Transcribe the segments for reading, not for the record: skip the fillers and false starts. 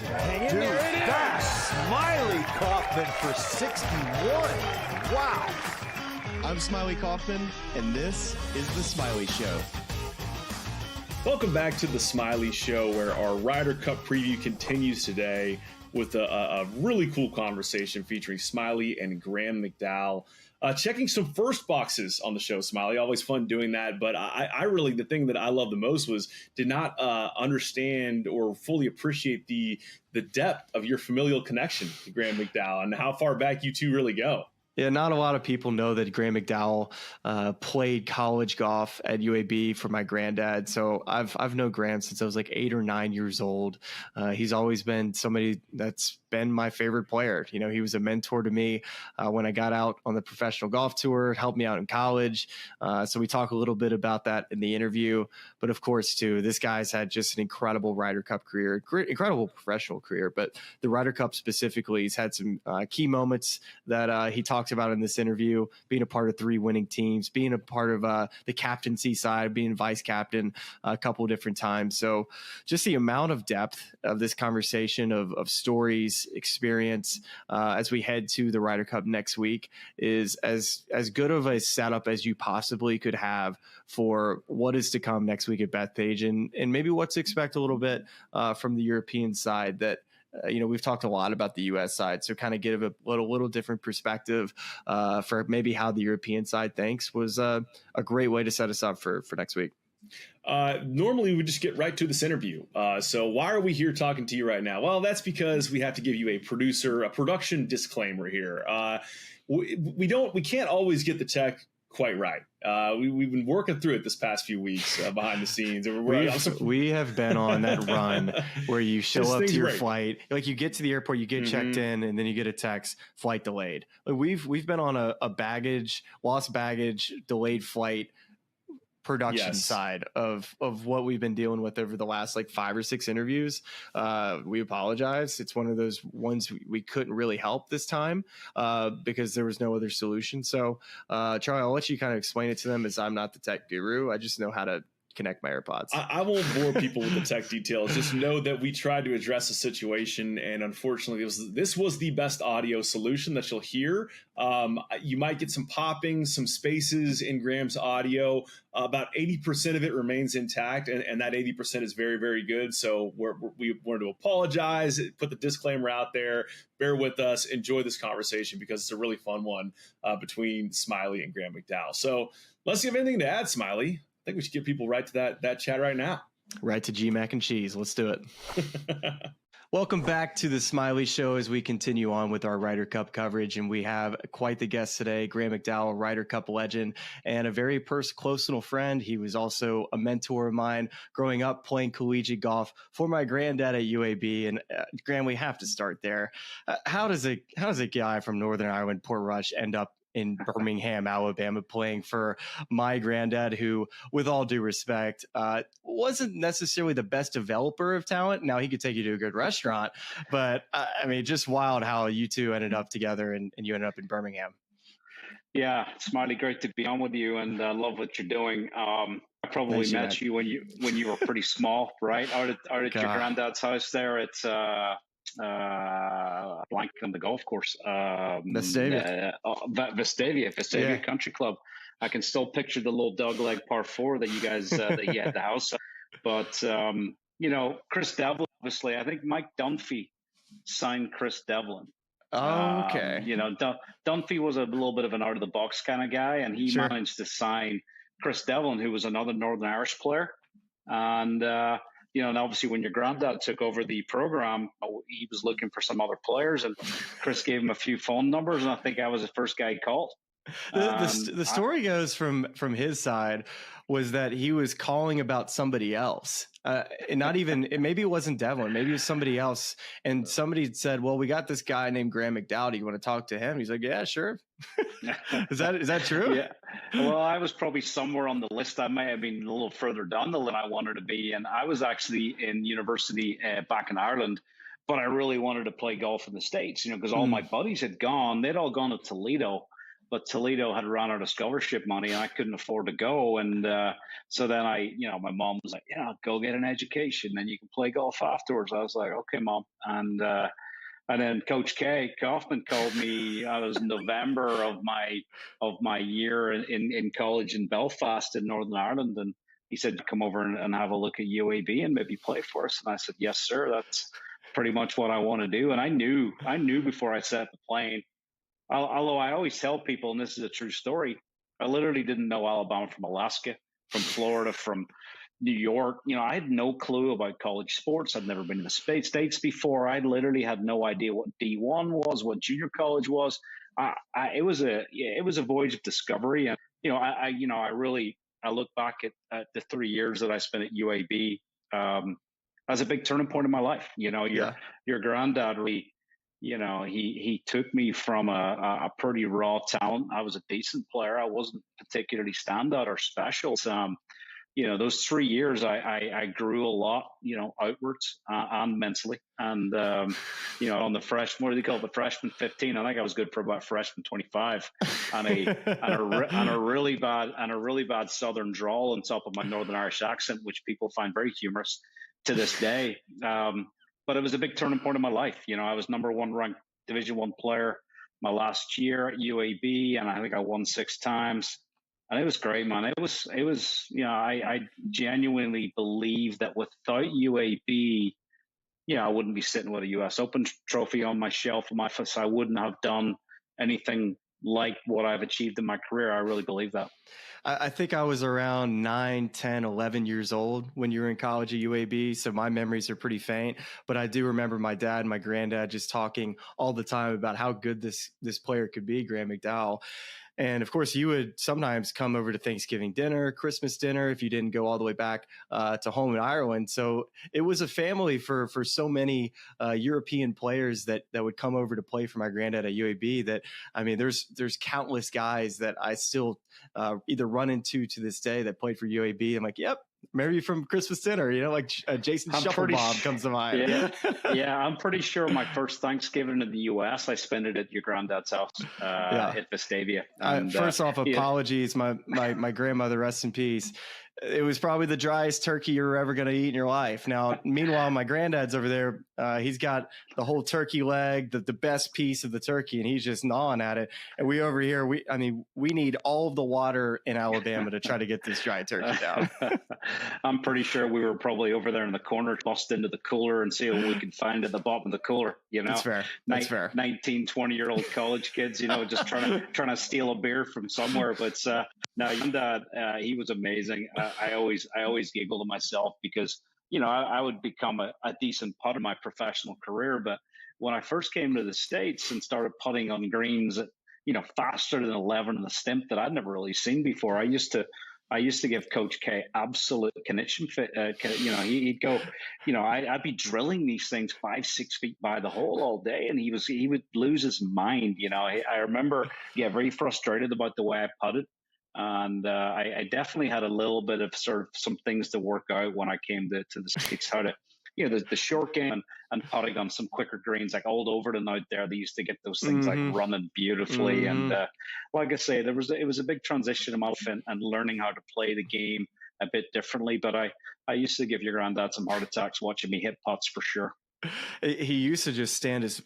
Hang in there, it is! Smylie Kaufman for 61. Wow. I'm Smylie Kaufman, and this is The Smylie Show. Welcome back to The Smylie Show, where our Ryder Cup preview continues today with a really cool conversation featuring Smylie and Graeme McDowell. Checking some first boxes on the show, Smylie. Always fun doing that. But I really, the thing that I love the most was did not understand or fully appreciate the depth of your familial connection to Graeme McDowell and how far back you two really go. Yeah, not a lot of people know that Graeme McDowell played college golf at UAB for my granddad. So I've known Graeme since I was like 8 or 9 years old. He's always been somebody that's been my favorite player. You know, he was a mentor to me when I got out on the professional golf tour, helped me out in college. So we talk a little bit about that in the interview. But of course, too, this guy's had just an incredible Ryder Cup career, incredible professional career. But the Ryder Cup specifically, he's had some key moments that he talked about in this interview, being a part of 3 winning teams, being a part of the captaincy side, being vice captain a couple of different times. So just the amount of depth of this conversation of stories, experience as we head to the Ryder Cup next week is as good of a setup as you possibly could have for what is to come next week at Bethpage and maybe what to expect a little bit from the European side that we've talked a lot about the U.S. side, so kind of give a little different perspective for maybe how the European side thinks was a great way to set us up for next week. Normally we just get right to this interview. So why are we here talking to you right now? Well, that's because we have to give you a production disclaimer here. We can't always get the tech quite right. We've been working through it this past few weeks behind the scenes. We have been on that run where you show up to your great. flight, like you get to the airport, you get checked in, and then you get a text, flight delayed. Like we've been on a lost baggage, delayed flight production side of what we've been dealing with over the last like 5 or 6 interviews. We apologize. It's one of those ones we couldn't really help this time because there was no other solution. So Charlie, I'll let you kind of explain it to them, as I'm not the tech guru. I just know how to connect my AirPods. I won't bore people with the tech details. Just know that we tried to address the situation, and unfortunately, this was the best audio solution that you'll hear. You might get some popping, some spaces in Graeme's audio. About 80% of it remains intact, and that 80% is very, very good. So we wanted to apologize, put the disclaimer out there. Bear with us. Enjoy this conversation because it's a really fun one between Smylie and Graeme McDowell. So unless you have anything to add, Smylie, I think we should give people right to that chat right now. Right to G Mac and cheese. Let's do it. Welcome back to the Smylie Show as we continue on with our Ryder Cup coverage. And we have quite the guest today, Graeme McDowell, Ryder Cup legend and a very close little friend. He was also a mentor of mine growing up playing collegiate golf for my granddad at UAB. And Graeme, we have to start there. How does a guy from Northern Ireland, Portrush, end up in Birmingham, Alabama, playing for my granddad, who, with all due respect, wasn't necessarily the best developer of talent? Now, he could take you to a good restaurant, but I mean, just wild how you two ended up together and you ended up in Birmingham. Yeah, Smylie, great to be on with you, and love what you're doing. I probably met you when you were pretty small, right? Out at your granddad's house there. It's blank on the golf course. Vestavia Country Club. I can still picture the little dogleg par 4 that you guys that you had the house. But Chris Devlin, obviously, I think Mike Dunphy signed Chris Devlin. Oh, okay. Dunphy was a little bit of an out of the box kind of guy, and he managed to sign Chris Devlin, who was another Northern Irish player, and. And obviously when your granddad took over the program, he was looking for some other players, and Chris gave him a few phone numbers, and I think I was the first guy he called. The story goes from his side was that he was calling about somebody else. And not even, maybe it wasn't Devlin, maybe it was somebody else. And somebody said, well, we got this guy named Graeme McDowell. Do you want to talk to him? He's like, yeah, sure. Is that true? Yeah. Well, I was probably somewhere on the list. I may have been a little further down the list I wanted to be. And I was actually in university back in Ireland, but I really wanted to play golf in the States, because all my buddies had gone. They'd all gone to Toledo. but Toledo had run out of scholarship money and I couldn't afford to go. And so then my mom was like, go get an education, then you can play golf afterwards. I was like, okay, Mom. And then Coach Kaufman called me. It was November of my year in college in Belfast in Northern Ireland, and he said, come over and have a look at UAB and maybe play for us. And I said, yes, sir. That's pretty much what I want to do. And I knew before I set the plane. Although I always tell people, and this is a true story, I literally didn't know Alabama from Alaska, from Florida, from New York. I had no clue about college sports. I'd never been to the States before. I literally had no idea what D1 was, what junior college was. It was a voyage of discovery. And I look back at the 3 years that I spent at UAB as a big turning point in my life. Your granddad really. He took me from a pretty raw talent. I was a decent player. I wasn't particularly standout or special. Those 3 years, I grew a lot, outwards and mentally. And, on the freshman, what do they call it? The freshman 15, I think I was good for about freshman 25 and a really bad Southern drawl on top of my Northern Irish accent, which people find very humorous to this day. But it was a big turning point in my life. I was number 1 ranked Division I player my last year at UAB, and I think I won 6 times. And it was great, man. It was. I genuinely believe that without UAB, I wouldn't be sitting with a U.S. Open trophy on my shelf in my office. I wouldn't have done anything like what I've achieved in my career. I really believe that. I think I was around 9, 10, 11 years old when you were in college at UAB. So my memories are pretty faint, but I do remember my dad and my granddad just talking all the time about how good this player could be, Graeme McDowell. And of course, you would sometimes come over to Thanksgiving dinner, Christmas dinner, if you didn't go all the way back to home in Ireland. So it was a family for so many European players that would come over to play for my granddad at UAB. That, I mean, there's countless guys that I still either run into to this day that played for UAB. I'm like, yep. Maybe from Christmas dinner, like Jason Shufflebob comes to mind. Yeah, I'm pretty sure my first Thanksgiving in the U.S., I spent it at your granddad's house at Vestavia. And, first off, apologies. My grandmother, rest in peace. It was probably the driest turkey you're ever going to eat in your life. Now, meanwhile, my granddad's over there. He's got the whole turkey leg, the best piece of the turkey, and he's just gnawing at it. And we over here, we need all of the water in Alabama to try to get this dry turkey down. I'm pretty sure we were probably over there in the corner, bust into the cooler and see what we could find at the bottom of the cooler. That's fair. That's fair. 19, 20-year-old college kids, just trying to steal a beer from somewhere. But no, Granddad, he was amazing. I always giggle to myself because, I would become a decent putter in my professional career. But when I first came to the States and started putting on greens at, faster than 11 in the stimp that I'd never really seen before, I used to give Coach K absolute connection fit. He'd go, I'd be drilling these things 5-6 feet by the hole all day, and he would lose his mind. I remember get very frustrated about the way I putted. And I definitely had a little bit of sort of some things to work out when I came to the States, how to, the short game and putting on some quicker greens, like old Overton out there. They used to get those things like running beautifully. Mm-hmm. And like I say, it was a big transition in my life and learning how to play the game a bit differently. But I used to give your granddad some heart attacks watching me hit putts for sure. He used to just stand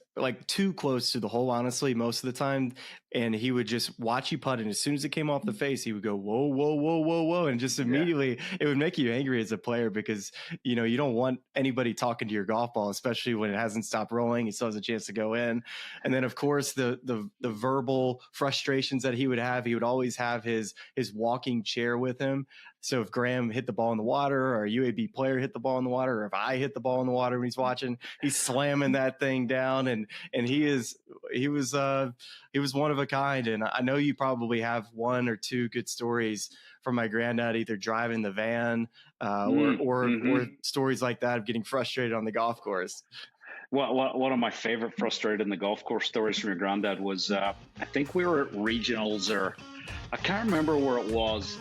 too close to the hole, honestly, most of the time. And he would just watch you putt. And as soon as it came off the face, he would go, whoa, whoa, whoa, whoa, whoa. And just immediately it would make you angry as a player because, you don't want anybody talking to your golf ball, especially when it hasn't stopped rolling. He still has a chance to go in. And then, of course, the verbal frustrations that he would always have his walking chair with him. So if Graeme hit the ball in the water or a UAB player hit the ball in the water, or if I hit the ball in the water when he's watching, he's slamming that thing down. And he was one of a kind. And I know you probably have 1 or 2 good stories from my granddad, either driving the van or stories like that of getting frustrated on the golf course. Well, one of my favorite frustrated in the golf course stories from your granddad was, I think we were at regionals, or I can't remember where it was.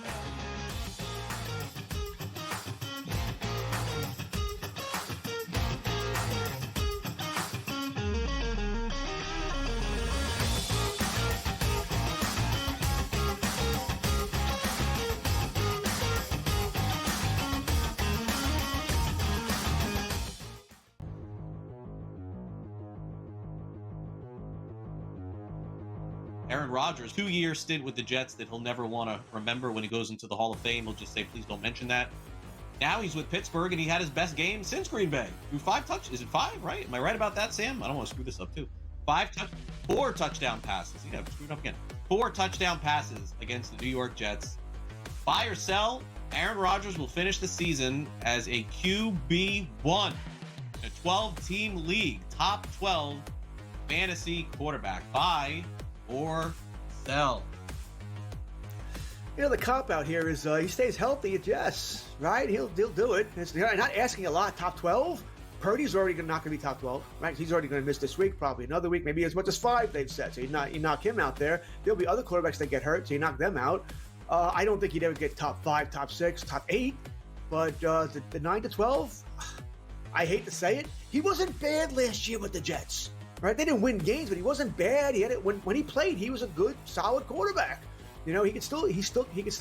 Aaron Rodgers, 2-year stint with the Jets that he'll never want to remember. When he goes into the Hall of Fame, he'll just say, please don't mention that. Now he's with Pittsburgh, and he had his best game since Green Bay. Threw 5 touchdowns. Is it 5, right? Am I right about that, Sam? I don't want to screw this up, too. 4 touchdown passes. Yeah, screwed up again. 4 touchdown passes against the New York Jets. Buy or sell, Aaron Rodgers will finish the season as a QB1 in a 12-team league, top 12 fantasy quarterback. Buy or sell. You know, the cop-out here is he stays healthy at Jets, right? He'll do it. They're not asking a lot, top 12. Purdy's already not going to be top 12, right? He's already going to miss this week, probably another week, maybe as much as 5, they've said. So you knock him out there. There'll be other quarterbacks that get hurt, so you knock them out. I don't think he'd ever get top 5, top 6, top 8. But the 9 to 12, I hate to say it, he wasn't bad last year with the Jets, right? They didn't win games, but he wasn't bad. He had it when he played. He was a good, solid quarterback. You know, he can still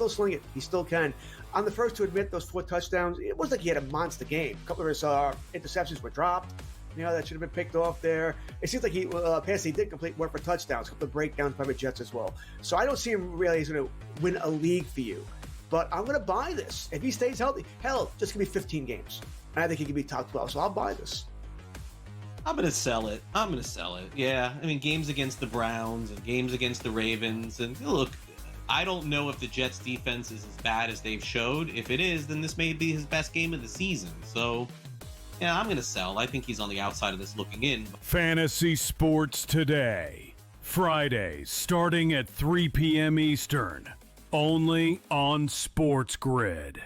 sling it. He still can. I'm the first to admit those 4 touchdowns. It wasn't like he had a monster game. A couple of his interceptions were dropped. You know, that should have been picked off there. It seems like passes he did complete were for touchdowns. A couple of breakdowns by the Jets as well. So I don't see him really as going to win a league for you. But I'm going to buy this. If he stays healthy, hell, just give me 15 games. And I think he can be top 12. So I'll buy this. I'm going to sell it. Yeah. I mean, games against the Browns and games against the Ravens. And look, I don't know if the Jets defense is as bad as they've showed. If it is, then this may be his best game of the season. So, yeah, I'm going to sell. I think he's on the outside of this looking in. Fantasy Sports Today. Fridays starting at 3 p.m. Eastern. Only on SportsGrid.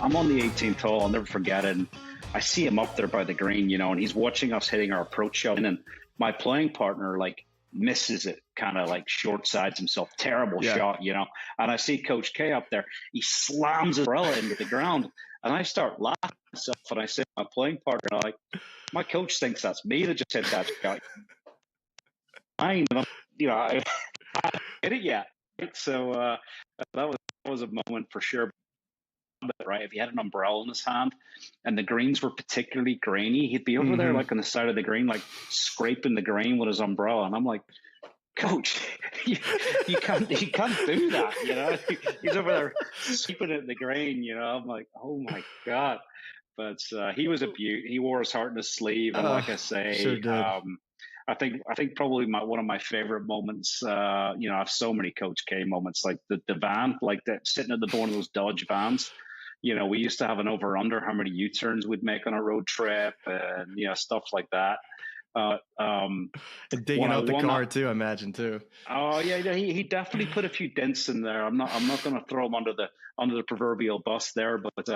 I'm on the 18th hole. I'll never forget it. And I see him up there by the green, you know, and he's watching us hitting our approach shot. And my playing partner, like, misses it, kind of like short sides himself. Terrible shot, you know. And I see Coach K up there. He slams his umbrella into the ground. And I start laughing at myself. And I say to my playing partner, like, my coach thinks that's me that just hit that shot. I hit it yet. So that was a moment for sure. Right, if he had an umbrella in his hand and the greens were particularly grainy, he'd be over there like on the side of the green, like scraping the green with his umbrella. And I'm like, Coach, you can't do that, you know. He's over there sweeping at the green, you know. I'm like, oh my God. But he was a beaut. He wore his heart in his sleeve, and like I say, sure did. I think probably one of my favorite moments. You know, I have so many Coach K moments, like the van, like that sitting at the door of those Dodge vans. You know, we used to have an over-under how many U-turns we'd make on a road trip, and you know, stuff like that. And digging out the car too, I imagine too. Oh yeah, he definitely put a few dents in there. I'm not going to throw him under the proverbial bus there, but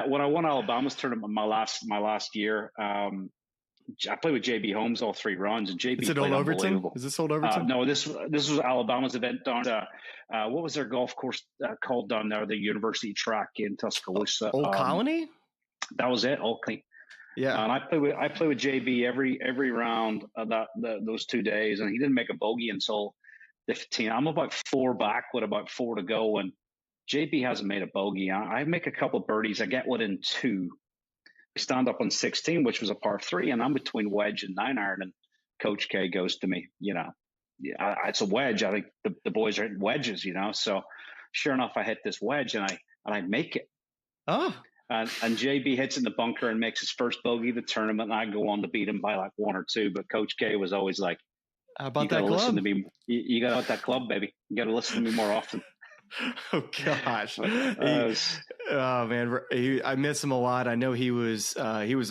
when I won Alabama's tournament my last year, I played with JB Holmes all 3 rounds, and JB Is it Old Overton? Is this Old Overton? No, this was Alabama's event down. What was their golf course called down there? The University Track in Tuscaloosa. Old Colony. That was it. Old Colony. Yeah, and I play with JB every round of those 2 days, and he didn't make a bogey until the 15th. I'm about 4 back with about 4 to go, and JB hasn't made a bogey. I make a couple birdies. I get one in 2. I stand up on 16, which was a par 3, and I'm between wedge and 9-iron, and Coach K goes to me, you know, it's a wedge. I think the boys are hitting wedges, you know. So sure enough, I hit this wedge, and I make it. Oh. And JB hits in the bunker and makes his first bogey of the tournament, and I go on to beat him by like 1 or 2. But Coach K was always like, "How about that club? Listen to me. You got that club, baby. You got to listen to me more often." Oh gosh. Oh man, I miss him a lot. I know he was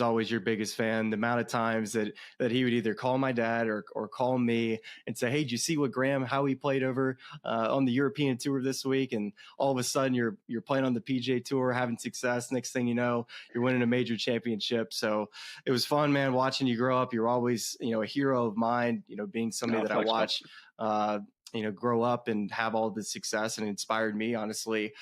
always your biggest fan. The amount of times that he would either call my dad or call me and say, "Hey, did you see what Graeme, how he played over on the European tour this week?" And all of a sudden you're playing on the PGA tour, having success. Next thing you know, you're winning a major championship. So it was fun, man, watching you grow up. You're always, you know, a hero of mine, you know, being somebody that I watch you know, grow up and have all this success, and inspired me, honestly,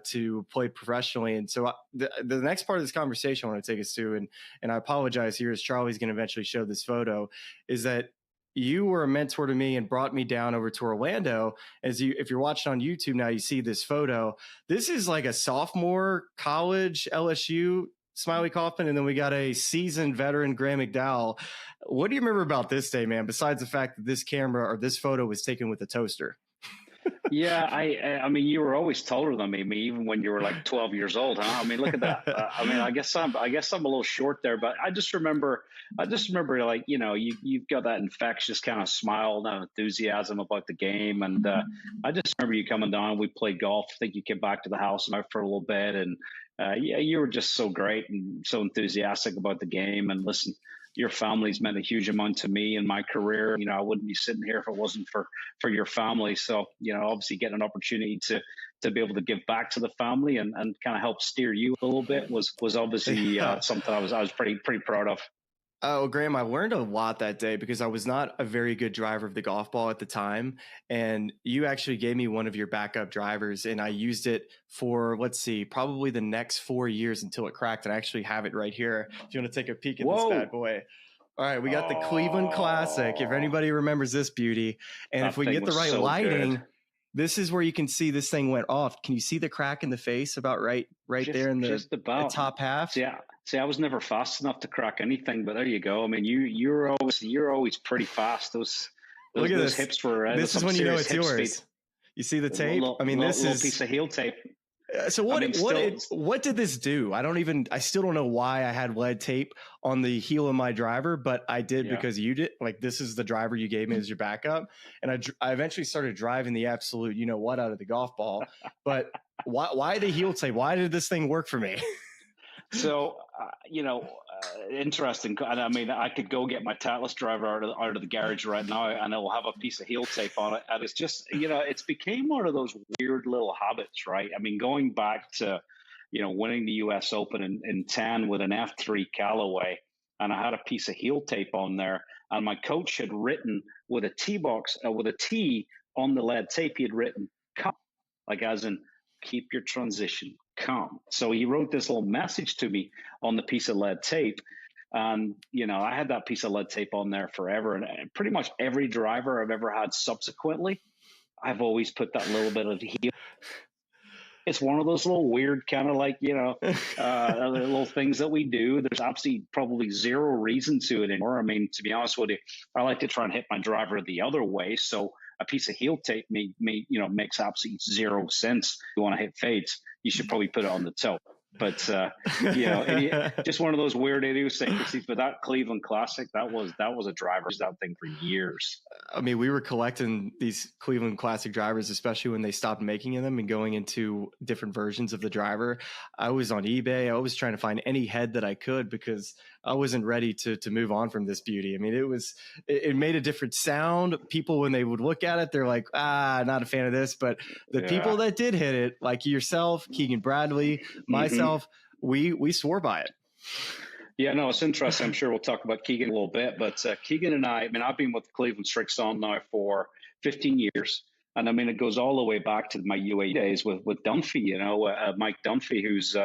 to play professionally. And so the next part of this conversation I want to take us to, and I apologize here as Charlie's going to eventually show this photo, is that, you were a mentor to me and brought me down over to Orlando. If you're watching on YouTube now, you see this photo. This is like a sophomore college LSU Smylie Kaufman, and then we got a seasoned veteran Graeme McDowell. What do you remember about this day, man, besides the fact that this camera or this photo was taken with a toaster? Yeah, I mean, you were always taller than me, even when you were like 12 years old, huh? I mean, look at that. I mean, I guess I'm a little short there, but I just remember like, you know, you've got that infectious kind of smile, that enthusiasm about the game. And I just remember you coming down, we played golf. I think you came back to the house for a little bit. And yeah, you were just so great and so enthusiastic about the game. And listen, your family's meant a huge amount to me in my career. You know, I wouldn't be sitting here if it wasn't for your family. So, you know, obviously getting an opportunity to be able to give back to the family and kind of help steer you a little bit was obviously something I was pretty proud of. Oh, Graeme, I learned a lot that day because I was not a very good driver of the golf ball at the time. And you actually gave me one of your backup drivers, and I used it for, let's see, probably the next 4 years until it cracked. And I actually have it right here. If you want to take a peek at this bad boy. All right, we got the Cleveland Classic, if anybody remembers this beauty. And if we get the right lighting, this is where you can see this thing went off. Can you see the crack in the face about right there in the top half? Yeah. See, I was never fast enough to crack anything, but there you go. I mean, you're always pretty fast. Those Look at those this. hips were. This is when you know it's yours. Speed. You see the tape? I mean, this is a piece of heel tape. So what did this do? I still don't know why I had lead tape on the heel of my driver, but I did because you did. Like, this is the driver you gave me as your backup, and I eventually started driving the absolute you know what out of the golf ball. But why the heel tape? Why did this thing work for me? So, interesting. And I mean, I could go get my Titleist driver out of the garage right now, and it will have a piece of heel tape on it. And it's just, it's became one of those weird little habits, right? I mean, going back to, winning the U.S. Open in 10 with an F3 Callaway, and I had a piece of heel tape on there, and my coach had written with a T on the lead tape. He had written "come," like as in keep your transition calm. So he wrote this little message to me on the piece of lead tape. And, I had that piece of lead tape on there forever. And pretty much every driver I've ever had subsequently, I've always put that little bit of heel. It's one of those little weird kind of like, little things that we do. There's absolutely probably zero reason to it anymore. I mean, to be honest with you, I like to try and hit my driver the other way. So a piece of heel tape makes absolutely zero sense. If you want to hit fades, you should probably put it on the toe. But just one of those weird idiosyncrasies. But that Cleveland Classic, that was a driver's that thing for years. I mean, we were collecting these Cleveland Classic drivers, especially when they stopped making them and going into different versions of the driver. I was on eBay. I was trying to find any head that I could because I wasn't ready to move on from this beauty. I mean, it made a different sound. People, when they would look at it, they're like, not a fan of this. But the people that did hit it, like yourself, Keegan Bradley, myself, we swore by it. Yeah, no, it's interesting. I'm sure we'll talk about Keegan a little bit, but Keegan and I mean, I've been with Cleveland Strixon now for 15 years. And I mean, it goes all the way back to my UAE days with Dunphy, Mike Dunphy, who's,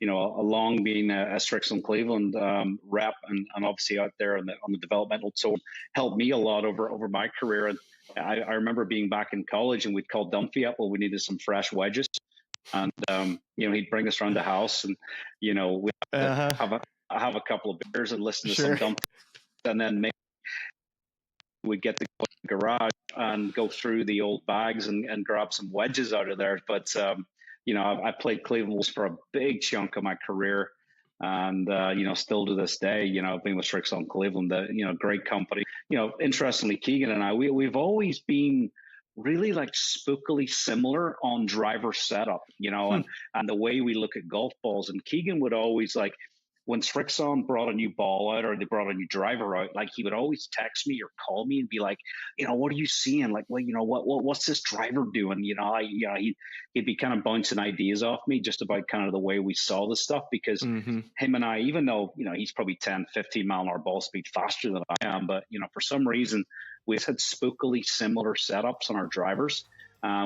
along being a Strixon Cleveland rep and obviously out there on the developmental tour, helped me a lot over my career. And I remember being back in college and we'd call Dunphy up when we needed some fresh wedges. And, he'd bring us around the house and, we'd have a couple of beers and listen to some Dunphy. And then maybe we'd get to the garage and go through the old bags and grab some wedges out of there. But, I played Cleveland for a big chunk of my career. And, still to this day, I've been with Strixon Cleveland, great company. Interestingly, Keegan and I, we've always been really like spookily similar on driver setup, and the way we look at golf balls. And Keegan would always like, when Strixon brought a new ball out or they brought a new driver out, like he would always text me or call me and be like, what are you seeing? Like, well, what's this driver doing? He'd be kind of bouncing ideas off me just about kind of the way we saw the stuff because him and I, even though, he's probably 10, 15 mile an hour ball speed faster than I am, but, for some reason we've had spookily similar setups on our drivers.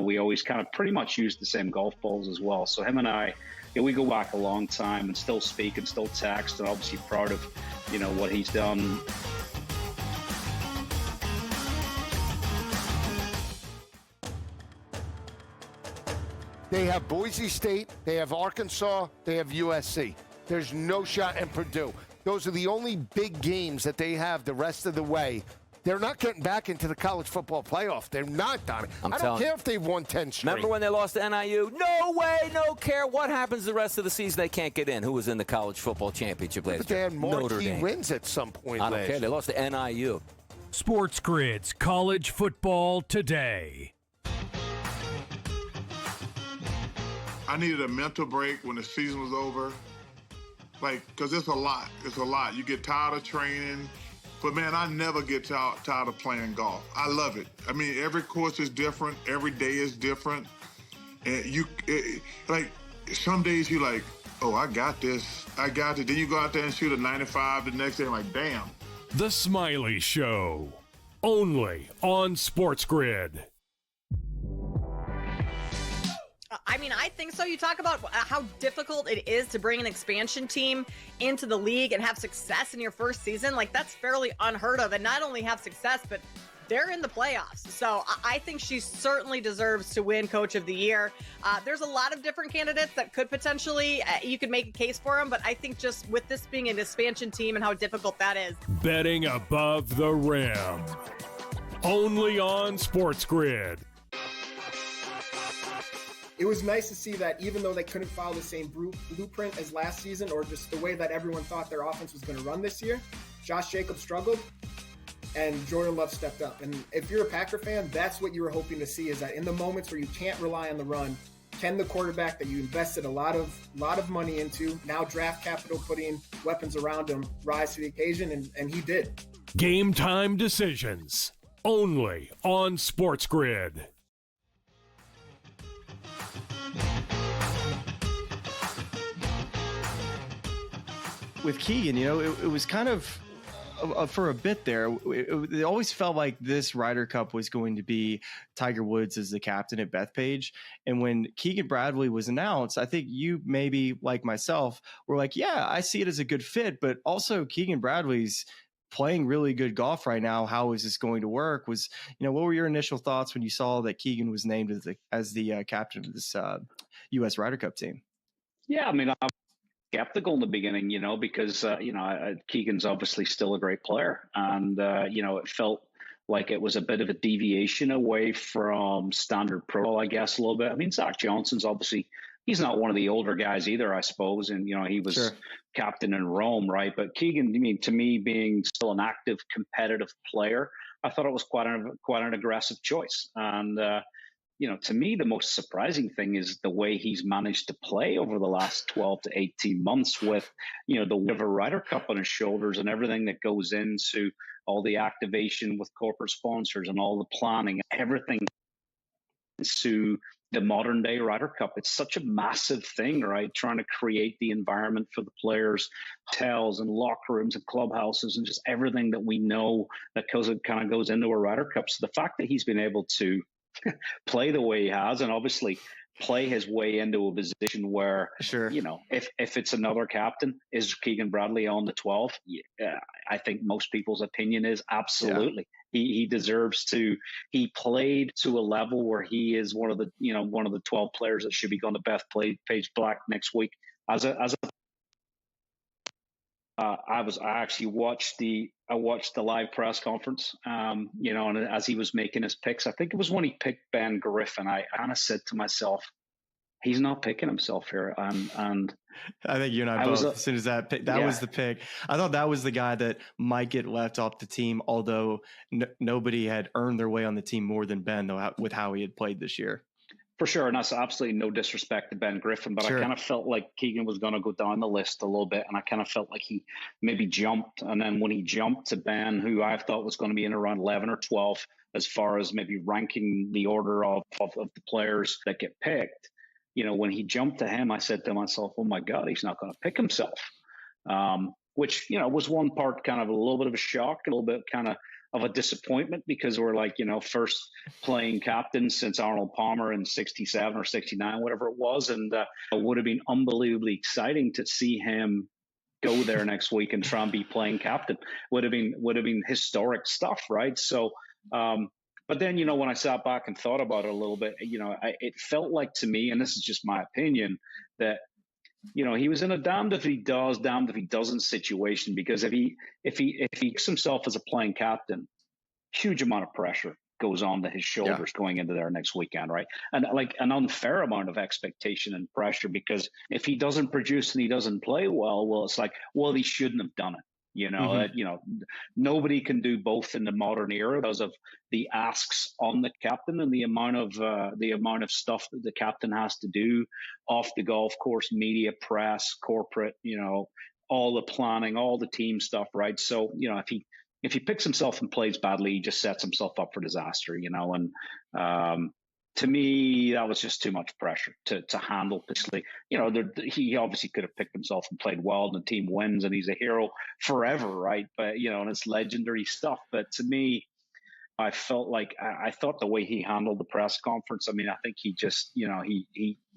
We always kind of pretty much use the same golf balls as well. So him and I, we go back a long time and still speak and still text and obviously proud of, what he's done. They have Boise State, they have Arkansas, they have USC. There's no shot in Purdue. Those are the only big games that they have the rest of the way. They're not getting back into the college football playoff. They're not, Donnie. I don't care if they've won 10 straight. Remember when they lost to NIU? No way, no care. What happens the rest of the season? They can't get in. Who was in the college football championship last year? But they had marquee wins at some point. I don't care. They lost to NIU. SportsGrid's College Football Today. I needed a mental break when the season was over. Because it's a lot. It's a lot. You get tired of training. But, man, I never get tired of playing golf. I love it. I mean, every course is different. Every day is different. And some days you're like, oh, I got this. I got it. Then you go out there and shoot a 95 the next day. I'm like, damn. The Smylie Show. Only on SportsGrid. I mean, I think so. You talk about how difficult it is to bring an expansion team into the league and have success in your first season. Like, that's fairly unheard of. And not only have success, but they're in the playoffs. So I think she certainly deserves to win Coach of the Year. There's a lot of different candidates that could potentially, you could make a case for them. But I think just with this being an expansion team and how difficult that is. Betting above the rim. Only on SportsGrid. It was nice to see that even though they couldn't follow the same blueprint as last season or just the way that everyone thought their offense was going to run this year, Josh Jacobs struggled and Jordan Love stepped up. And if you're a Packer fan, that's what you were hoping to see, is that in the moments where you can't rely on the run, can the quarterback that you invested a lot of money into, now draft capital, putting weapons around him, rise to the occasion, and he did. Game time decisions. Only on SportsGrid. With Keegan, it was kind of for a bit there. It always felt like this Ryder Cup was going to be Tiger Woods as the captain at Bethpage. And when Keegan Bradley was announced, I think you maybe, like myself, were like, yeah, I see it as a good fit. But also Keegan Bradley's playing really good golf right now. How is this going to work? What were your initial thoughts when you saw that Keegan was named as the captain of this U.S. Ryder Cup team? Yeah, I mean, I'm skeptical in the beginning, because, Keegan's obviously still a great player. And, it felt like it was a bit of a deviation away from standard pro, I guess, a little bit. I mean, Zach Johnson's obviously, he's not one of the older guys either, I suppose. And, he was captain in Rome, right? But Keegan, to me, being still an active, competitive player, I thought it was quite an aggressive choice. And, to me, the most surprising thing is the way he's managed to play over the last 12 to 18 months with, the weight of a Ryder Cup on his shoulders and everything that goes into all the activation with corporate sponsors and all the planning, everything to the modern day Ryder Cup. It's such a massive thing, right? Trying to create the environment for the players, hotels and locker rooms and clubhouses and just everything that we know that kind of goes into a Ryder Cup. So the fact that he's been able to play the way he has and obviously play his way into a position where, if it's another captain, is Keegan Bradley on the 12? Yeah, I think most people's opinion is absolutely. Yeah. He deserves to. He played to a level where he is one of the 12 players that should be going to Bethpage Black next week. I actually watched the live press conference, and as he was making his picks, I think it was when he picked Ben Griffin. I kind of said to myself, he's not picking himself here. And I think you and I both, as soon as that was the pick, I thought that was the guy that might get left off the team, although nobody had earned their way on the team more than Ben, though, with how he had played this year. For sure, and that's absolutely no disrespect to Ben Griffin, but I kind of felt like Keegan was going to go down the list a little bit, and I kind of felt like he maybe jumped, and then when he jumped to Ben, who I thought was going to be in around 11 or 12 as far as maybe ranking the order of the players that get picked, when he jumped to him, I said to myself, oh my God, he's not going to pick himself, which, was one part kind of a little bit of a shock, a little bit kind of a disappointment, because we're like, first playing captain since Arnold Palmer in 67 or 69, whatever it was. And it would have been unbelievably exciting to see him go there next week and try and be playing captain. Would have been historic stuff. Right. So, but But then, when I sat back and thought about it a little bit, it felt like to me, and this is just my opinion, that he was in a damned if he does, damned if he doesn't situation, because if he makes himself as a playing captain, huge amount of pressure goes on to his shoulders going into there next weekend, right? And like an unfair amount of expectation and pressure, because if he doesn't produce and he doesn't play well, it's like, well, he shouldn't have done it. Nobody can do both in the modern era because of the asks on the captain and the amount of stuff that the captain has to do off the golf course, media, press, corporate, all the planning, all the team stuff, right? So, if he picks himself and plays badly, he just sets himself up for disaster, and to me, that was just too much pressure to handle. Basically, he obviously could have picked himself and played well, and the team wins, and he's a hero forever, right? But and it's legendary stuff. But to me, I felt like I thought the way he handled the press conference. I mean, I think he just,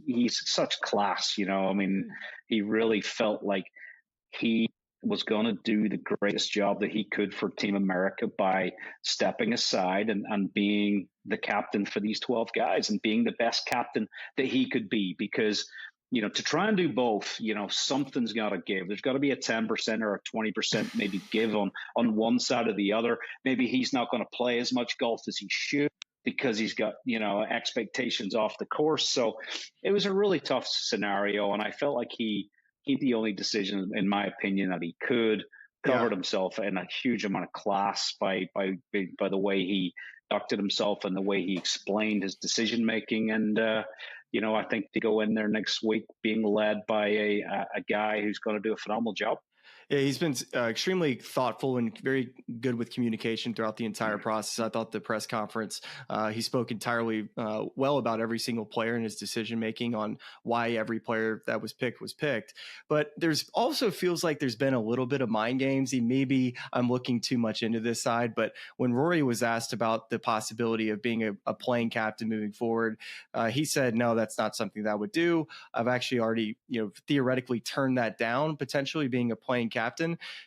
he's such class. He really felt like he was going to do the greatest job that he could for Team America by stepping aside and being the captain for these 12 guys and being the best captain that he could be. Because, to try and do both, something's got to give. There's got to be a 10% or a 20% maybe give on one side or the other. Maybe he's not going to play as much golf as he should because he's got, expectations off the course. So it was a really tough scenario. And I felt like he the only decision, in my opinion, that he covered himself in a huge amount of class by the way he conducted himself and the way he explained his decision making. And I think to go in there next week being led by a guy who's going to do a phenomenal job. Yeah, he's been extremely thoughtful and very good with communication throughout the entire process. I thought the press conference, he spoke entirely well about every single player and his decision-making on why every player that was picked. But there's also feels like there's been a little bit of mind games. Maybe I'm looking too much into this side, but when Rory was asked about the possibility of being a playing captain moving forward, he said, no, that's not something that I would do. I've actually already, theoretically turned that down, potentially being a playing captain.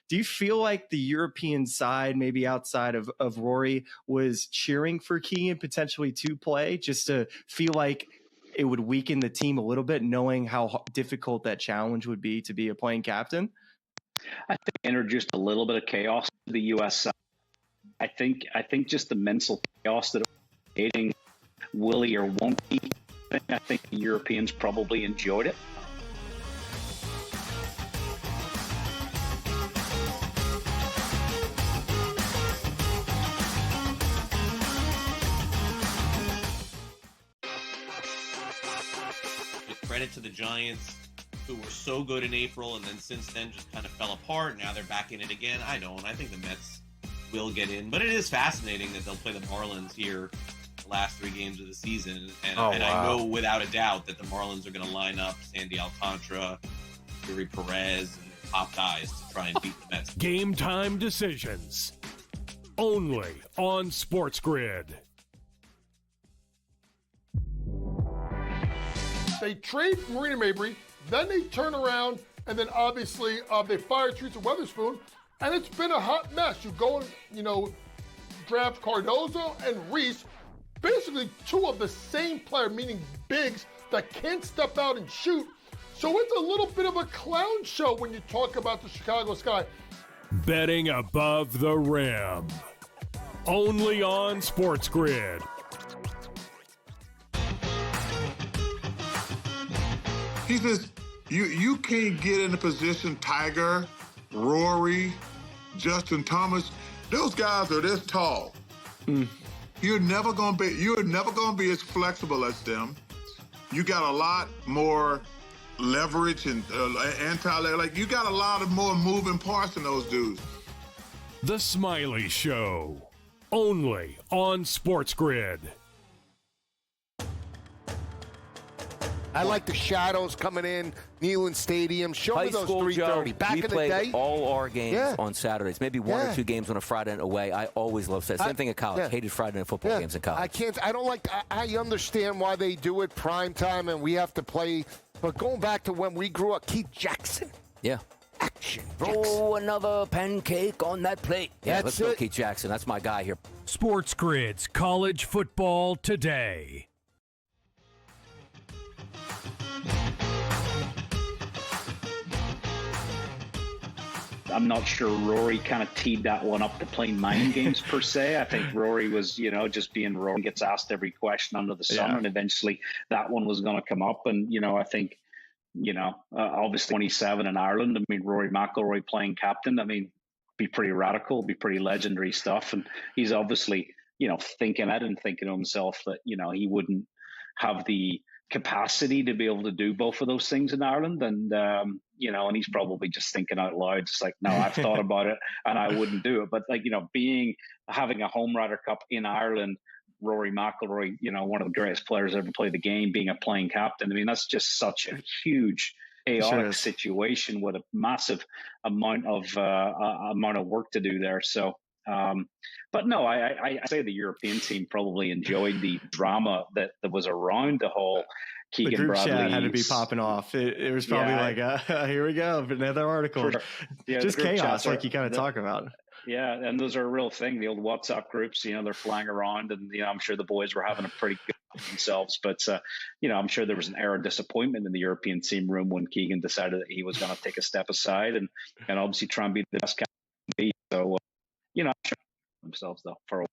Do you feel like the European side, maybe outside of Rory, was cheering for Keegan potentially to play, just to feel like it would weaken the team a little bit, knowing how difficult that challenge would be to be a playing captain? I think it introduced a little bit of chaos to the U.S. side. I think just the mental chaos that it was creating, will he or won't he? I think the Europeans probably enjoyed it. Credit to the Giants, who were so good in April and then since then just kind of fell apart. Now they're back in it again. I think the Mets will get in, but it is fascinating that they'll play the Marlins here the last 3 games of the season. And I know without a doubt that the Marlins are going to line up Sandy Alcantara, Yuri Perez, and top guys to try and beat the Mets. Game time decisions. Only on SportsGrid. They trade Marina Mabrey, then they turn around, and then obviously they fire Teresa Weatherspoon, and it's been a hot mess. You go and, draft Cardozo and Reese, basically 2 of the same player, meaning bigs that can't step out and shoot. So it's a little bit of a clown show when you talk about the Chicago Sky. Betting above the rim. Only on SportsGrid. He says, you can't get in the position Tiger, Rory, Justin Thomas. Those guys are this tall. You're never gonna be as flexible as them. You got a lot more leverage and you got a lot of more moving parts than those dudes. The Smylie Show. Only on SportsGrid. I like the shadows coming in, Neyland Stadium. Show me those 3:30. Back in the day, we played all our games on Saturdays. Maybe 1 or 2 games on a Friday night away. I always loved that. Same thing in college. Hated Friday night football games in college. I understand why they do it prime time and we have to play. But going back to when we grew up, Keith Jackson. Yeah. action. Throw another pancake on that plate. Yeah, let's go, Keith Jackson. That's my guy here. SportsGrid's College Football Today. I'm not sure Rory kind of teed that one up to play mind games per se. I think Rory was, just being Rory, gets asked every question under the sun, and eventually that one was going to come up. And, I think, obviously 27 in Ireland. I mean, Rory McIlroy playing captain, be pretty radical, be pretty legendary stuff. And he's obviously, thinking to himself that, he wouldn't have the capacity to be able to do both of those things in Ireland. And, and he's probably just thinking out loud, just like, no, I've thought about it and I wouldn't do it. But having a home Ryder Cup in Ireland, Rory McIlroy, one of the greatest players ever played the game, being a playing captain. That's just such a huge chaotic situation with a massive amount of work to do there. So, but no, I say the European team probably enjoyed the drama that was around the whole Keegan the group Bradley chat had to be popping off. It was probably here we go, another article. Sure. Yeah, just chaos, like you kind of talk about. Yeah, and those are a real thing. The old WhatsApp groups, they're flying around, and I'm sure the boys were having a pretty good themselves. But I'm sure there was an air of disappointment in the European team room when Keegan decided that he was going to take a step aside and obviously try and be the best captain. So, I'm sure themselves though for a while.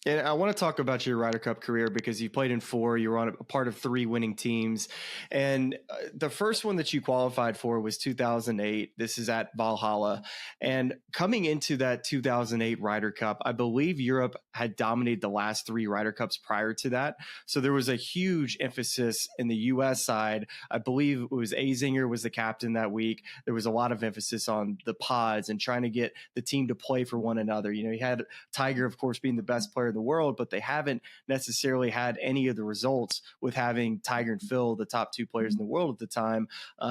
And I want to talk about your Ryder Cup career because you played in 4, you were on a part of 3 winning teams. And the first one that you qualified for was 2008. This is at Valhalla. And coming into that 2008 Ryder Cup, I believe Europe had dominated the last 3 Ryder Cups prior to that. So there was a huge emphasis in the U.S. side. I believe it was Azinger was the captain that week. There was a lot of emphasis on the pods and trying to get the team to play for one another. You had Tiger, of course, being the best player in the world, but they haven't necessarily had any of the results with having Tiger and Phil, the top 2 players in the world at the time,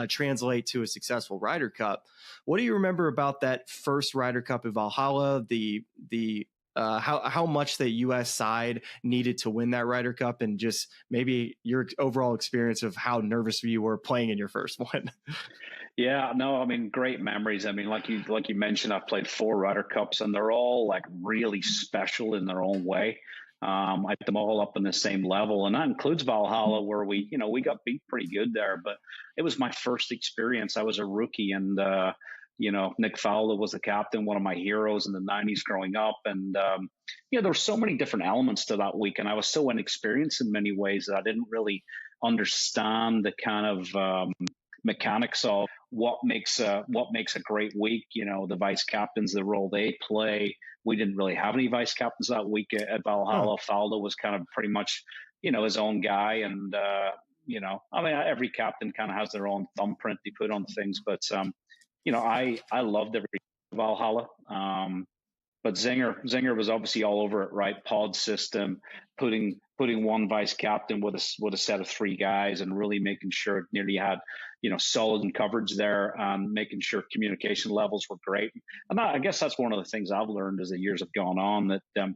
translate to a successful Ryder Cup. What do you remember about that first Ryder Cup in Valhalla? How much the U.S. side needed to win that Ryder Cup, and just maybe your overall experience of how nervous you were playing in your first one. Yeah, no, great memories. Like you mentioned, I've played 4 Ryder Cups, and they're all like really special in their own way. I put them all up on the same level, and that includes Valhalla, where we got beat pretty good there. But it was my first experience. I was a rookie, and Nick Fowler was the captain, one of my heroes in the 90s growing up. And, there were so many different elements to that week. And I was so inexperienced in many ways that I didn't really understand the kind of mechanics of what makes a great week. The vice captains, the role they play. We didn't really have any vice captains that week at Valhalla. Fowler was kind of pretty much, his own guy. And, every captain kind of has their own thumbprint they put on things. But, I loved every Valhalla. But Zinger was obviously all over it, right? Pod system, putting one vice captain with a set of 3 guys, and really making sure it nearly had, solid coverage there, and making sure communication levels were great. And I guess that's one of the things I've learned as the years have gone on, that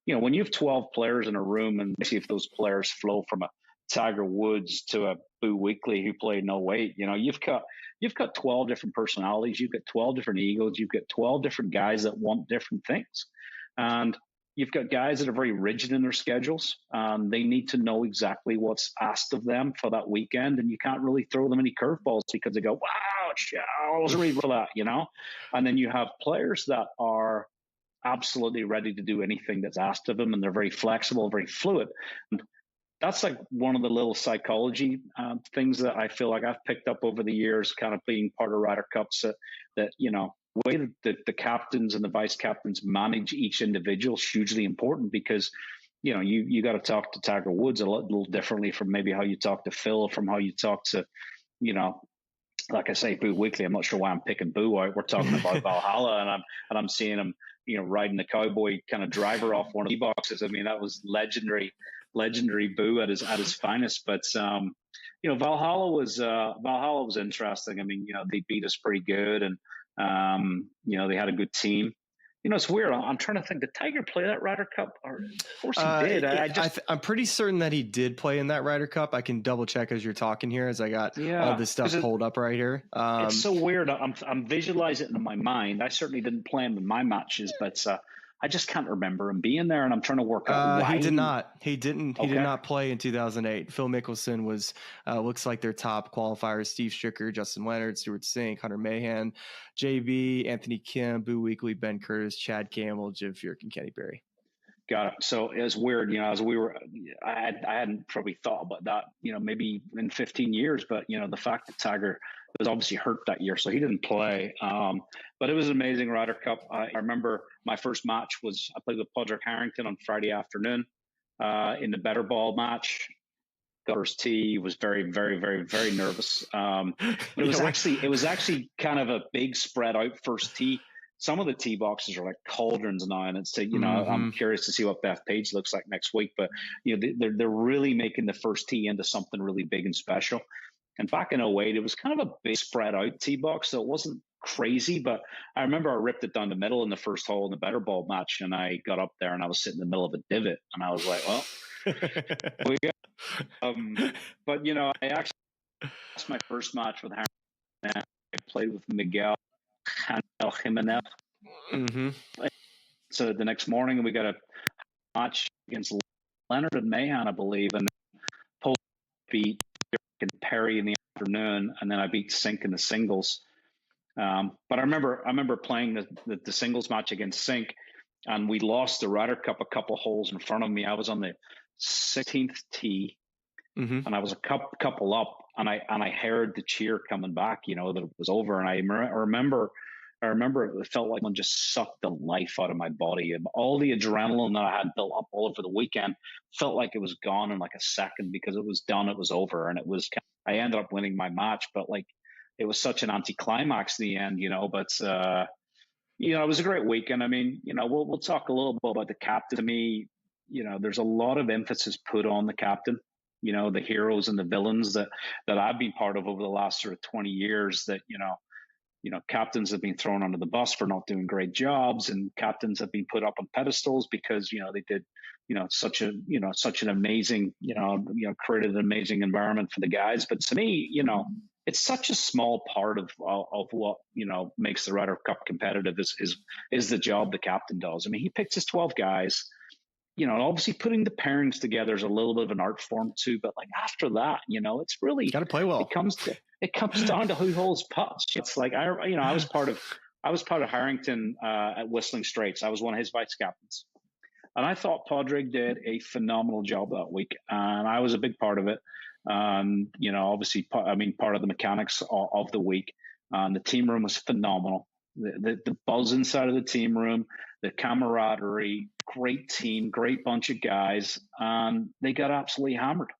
when you have 12 players in a room, and see if those players flow from a Tiger Woods to a Boo Weekley who played in 08, you've got 12 different personalities, you've got 12 different egos, you've got 12 different guys that want different things. And you've got guys that are very rigid in their schedules. They need to know exactly what's asked of them for that weekend, and you can't really throw them any curveballs because they go, wow, I was ready for that, And then you have players that are absolutely ready to do anything that's asked of them, and they're very flexible, very fluid. And that's like one of the little psychology things that I feel like I've picked up over the years, kind of being part of Ryder Cups, that way that the captains and the vice captains manage each individual is hugely important, because you got to talk to Tiger Woods a little differently from maybe how you talk to Phil, from how you talk to like I say, Boo Weekley. I'm not sure why I'm picking Boo out. We're talking about Valhalla, and I'm seeing him riding the cowboy kind of driver off one of the boxes. That was legendary Boo at his finest. But Valhalla was interesting. They beat us pretty good, and they had a good team. it's weird. I'm trying to think. Did Tiger play that Ryder Cup? Or, of course he did. I'm pretty certain that he did play in that Ryder Cup. I can double check as you're talking here, as I got all this stuff pulled up right here. It's so weird. I'm visualizing it in my mind. I certainly didn't play him in my matches, but I just can't remember him being there, and I'm trying to work out why. He did not. He did not play in 2008. Phil Mickelson was looks like their top qualifiers: Steve Stricker, Justin Leonard, Stuart Sink, Hunter Mahan, JB, Anthony Kim, Boo Weekley, Ben Curtis, Chad Campbell, Jim Furyk, and Kenny Berry. Got it. So it was weird, I hadn't probably thought about that, maybe in 15 years, but the fact that Tiger was obviously hurt that year, so he didn't play. But it was an amazing Ryder Cup. I remember my first match I played with Padraig Harrington on Friday afternoon in the better ball match. First tee, was very, very, very, very nervous. But it was actually kind of a big spread out first tee. Some of the tee boxes are like cauldrons now, and it's I'm curious to see what Beth Page looks like next week. But they're really making the first tee into something really big and special. And back in 2008, it was kind of a big spread out tee box, so it wasn't crazy. But I remember I ripped it down the middle in the first hole in the better ball match, and I got up there and I was sitting in the middle of a divot, and I was like, well, we got. But I actually lost my first match with Harry. I played with Miguel Jimenez. Mm-hmm. So the next morning we got a match against Leonard and Mahan, I believe, and Paul beat Perry in the afternoon, and then I beat Sink in the singles. But I remember playing the singles match against Sink, and we lost the Ryder Cup a couple holes in front of me. I was on the 16th tee, and I was a couple up, and I heard the cheer coming back, that it was over. And I remember it felt like one just sucked the life out of my body. And all the adrenaline that I had built up all over the weekend felt like it was gone in like a second, because it was done, it was over, and I ended up winning my match, but it was such an anticlimax in the end, But it was a great weekend. I mean, we'll talk a little bit about the captain. To me, there's a lot of emphasis put on the captain. The heroes and the villains that I've been part of over the last sort of 20 years. That captains have been thrown under the bus for not doing great jobs, and captains have been put up on pedestals because they did such an amazing created an amazing environment for the guys. But to me, it's such a small part of what makes the Ryder Cup competitive is the job the captain does. I mean, he picks his 12 guys. Obviously putting the pairings together is a little bit of an art form too, but after that, it's really got to play well. It comes down to who holds putts. It's like I was part of Harrington at Whistling Straits. I was one of his vice captains, and I thought Padraig did a phenomenal job that week, and I was a big part of it. Obviously, part of the mechanics of the week. The team room was phenomenal. The buzz inside of the team room, the camaraderie, great team, great bunch of guys, and they got absolutely hammered.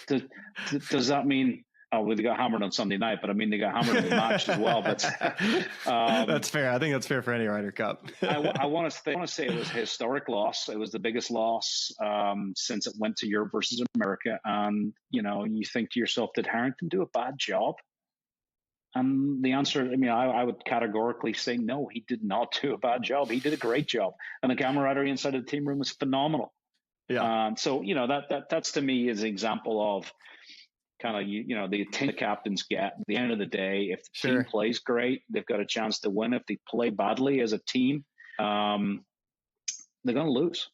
Does that mean? Oh, well, they got hammered on Sunday night, but they got hammered in the match as well. But that's fair. I think that's fair for any Ryder Cup. I want to say it was a historic loss. It was the biggest loss since it went to Europe versus America. And you think to yourself, did Harrington do a bad job? And the answer, I would categorically say no. He did not do a bad job. He did a great job, and the camaraderie inside of the team room was phenomenal. Yeah. So that's to me is an example of kind of the attention the captains get. At the end of the day, if the team plays great, they've got a chance to win. If they play badly as a team, they're going to lose.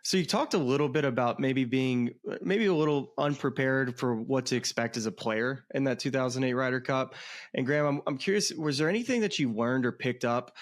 So you talked a little bit about maybe being a little unprepared for what to expect as a player in that 2008 Ryder Cup. And Graeme, I'm curious, was there anything that you learned or picked up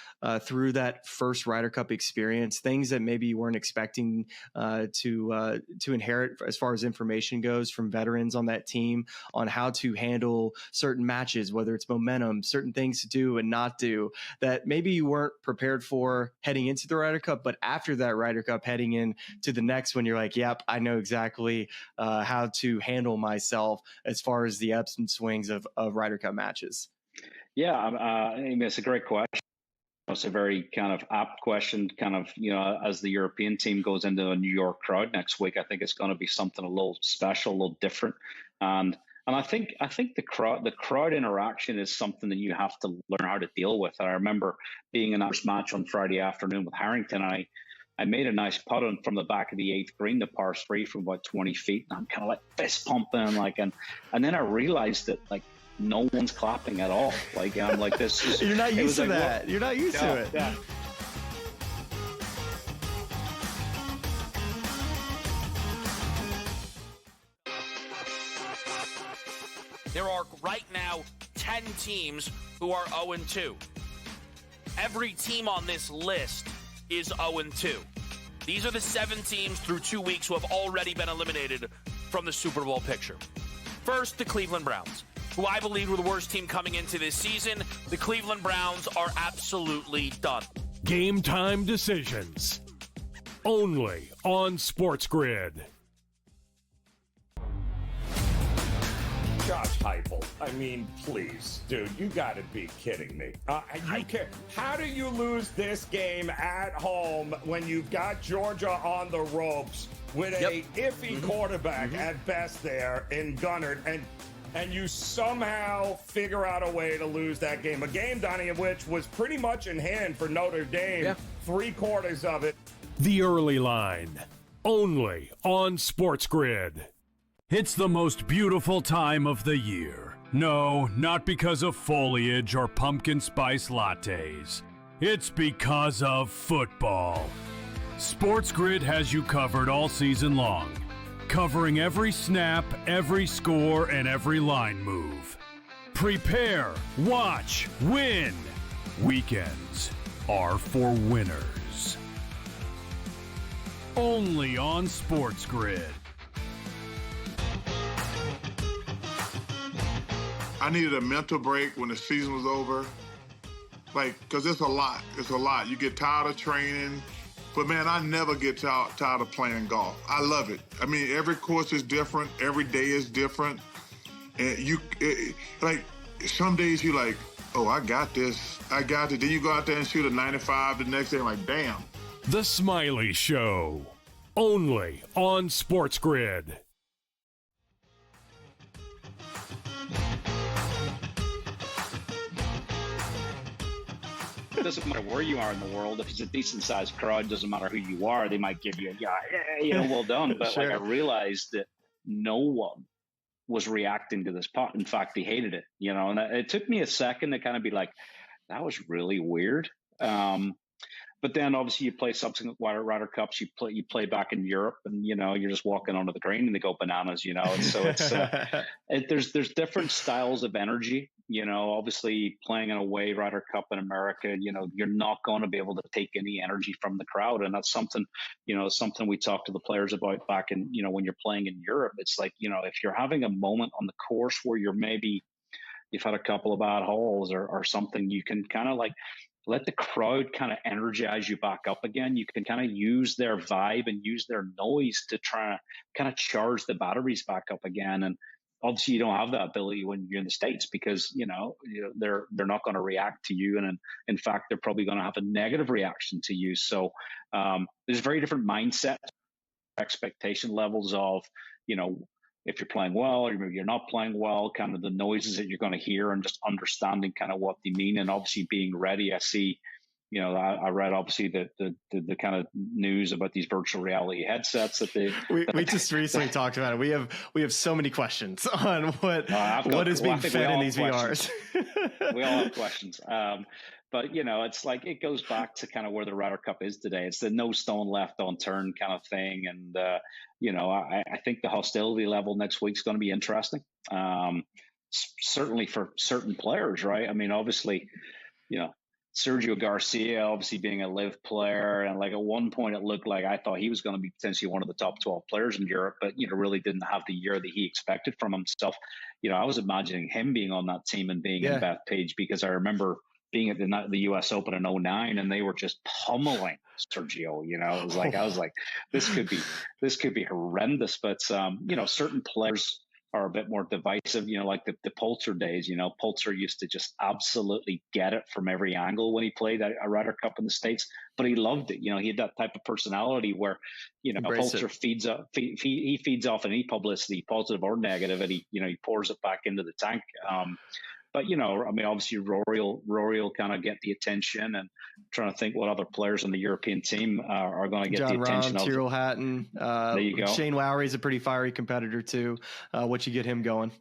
through that first Ryder Cup experience, things that maybe you weren't expecting to inherit as far as information goes from veterans on that team on how to handle certain matches, whether it's momentum, certain things to do and not do, that maybe you weren't prepared for heading into the Ryder Cup, but after that Ryder Cup heading in to the next one, you're like, yep, I know exactly how to handle myself as far as the ebbs and swings of Ryder Cup matches? Yeah, it's a great question. It's a very kind of apt question, kind of, as the European team goes into a New York crowd next week, I think it's going to be something a little special, a little different. And And I think the crowd interaction is something that you have to learn how to deal with. I remember being in that match on Friday afternoon with Harrington. I made a nice putt on from the back of the 8th green, the par 3 from about 20 feet. And I'm kind of like fist pumping, and then I realized that like no one's clapping at all. Like I'm like, this is you're not used to that. You're not used to it. Yeah. There are right now 10 teams who are 0-2. Every team on this list is 0-2. These are the 7 teams through 2 weeks who have already been eliminated from the Super Bowl picture. First, the Cleveland Browns, who I believe were the worst team coming into this season. The Cleveland Browns are absolutely done. Game time decisions. Only on SportsGrid. Josh Heupel. I mean, please, dude, you got to be kidding me. How do you lose this game at home when you've got Georgia on the ropes with a iffy quarterback at best there in Gunnard, and you somehow figure out a way to lose that game? A game, Donnie, of which was pretty much in hand for Notre Dame, 3/4 of it. The early line. Only on SportsGrid. It's the most beautiful time of the year. No, not because of foliage or pumpkin spice lattes. It's because of football. SportsGrid has you covered all season long, covering every snap, every score, and every line move. Prepare, watch, win. Weekends are for winners. Only on SportsGrid. I needed a mental break when the season was over. Like, because it's a lot. It's a lot. You get tired of training. But, man, I never get tired of playing golf. I love it. I mean, every course is different. Every day is different. And like, some days you're like, oh, I got this. I got it. Then you go out there and shoot a 95 the next day. I'm like, damn. The Smylie Show. Only on SportsGrid. It doesn't matter where you are in the world. If it's a decent-sized crowd, doesn't matter who you are. They might give you well done. But Sure. like, I realized that no one was reacting to this putt. In fact, they hated it. And it took me a second to kind of be like, that was really weird. But then obviously you play subsequent Ryder Cups. You play back in Europe, and you're just walking onto the green and they go bananas. So it's there's different styles of energy. Obviously playing an away Ryder Cup in America, you're not going to be able to take any energy from the crowd, and that's something something we talk to the players about back in when you're playing in Europe. It's like if you're having a moment on the course where you've had a couple of bad holes or something, you can kind of like let the crowd kind of energize you back up again. You can kind of use their vibe and use their noise to try to kind of charge the batteries back up again. And obviously you don't have that ability when you're in the States because, they're not going to react to you. And in fact, they're probably going to have a negative reaction to you. So there's very different mindset expectation levels of, if you're playing well or maybe you're not playing well, kind of the noises that you're going to hear and just understanding kind of what they mean, and obviously being ready. I see, I read obviously the kind of news about these virtual reality headsets that we just recently talked about it. We have so many questions on what is being fed in these VRs. We all have questions. But, it's like it goes back to kind of where the Ryder Cup is today. It's the no stone left unturned kind of thing. And, I think the hostility level next week's going to be interesting, certainly for certain players, right? I mean, obviously, Sergio Garcia, obviously being a live player. And like at one point, it looked like I thought he was going to be potentially one of the top 12 players in Europe, but, really didn't have the year that he expected from himself. I was imagining him being on that team and being in Bethpage, because I remember being at the U.S. Open in 2009, and they were just pummeling Sergio. It was like I was like, this could be horrendous. But certain players are a bit more divisive, like the Poulter days. Poulter used to just absolutely get it from every angle when he played a Ryder Cup in the States, but he loved it. He had that type of personality where, Poulter feeds off any publicity, positive or negative, and he pours it back into the tank. But obviously Rory will kind of get the attention, and trying to think what other players on the European team are going to get John the attention Rahm, of. Tyrrell Hatton. There you go. Shane Lowry's a pretty fiery competitor too. What you get him going?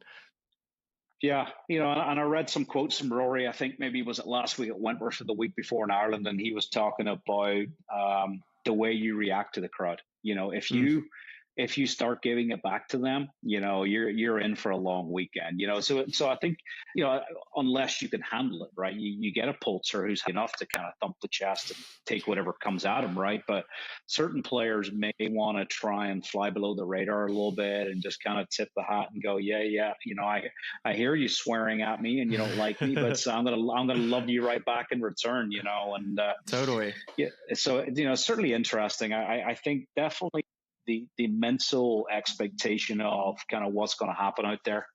Yeah, and I read some quotes from Rory. I think maybe was it last week at Wentworth or the week before in Ireland, and he was talking about the way you react to the crowd. If you start giving it back to them, you're in for a long weekend. So I think unless you can handle it, right? You get a Poulter who's enough to kind of thump the chest and take whatever comes at him, right? But certain players may want to try and fly below the radar a little bit and just kind of tip the hat and go, yeah. I hear you swearing at me and you don't like me, but I'm gonna love you right back in return. And totally. Yeah. So it's certainly interesting. I think definitely. The mental expectation of kind of what's going to happen out there,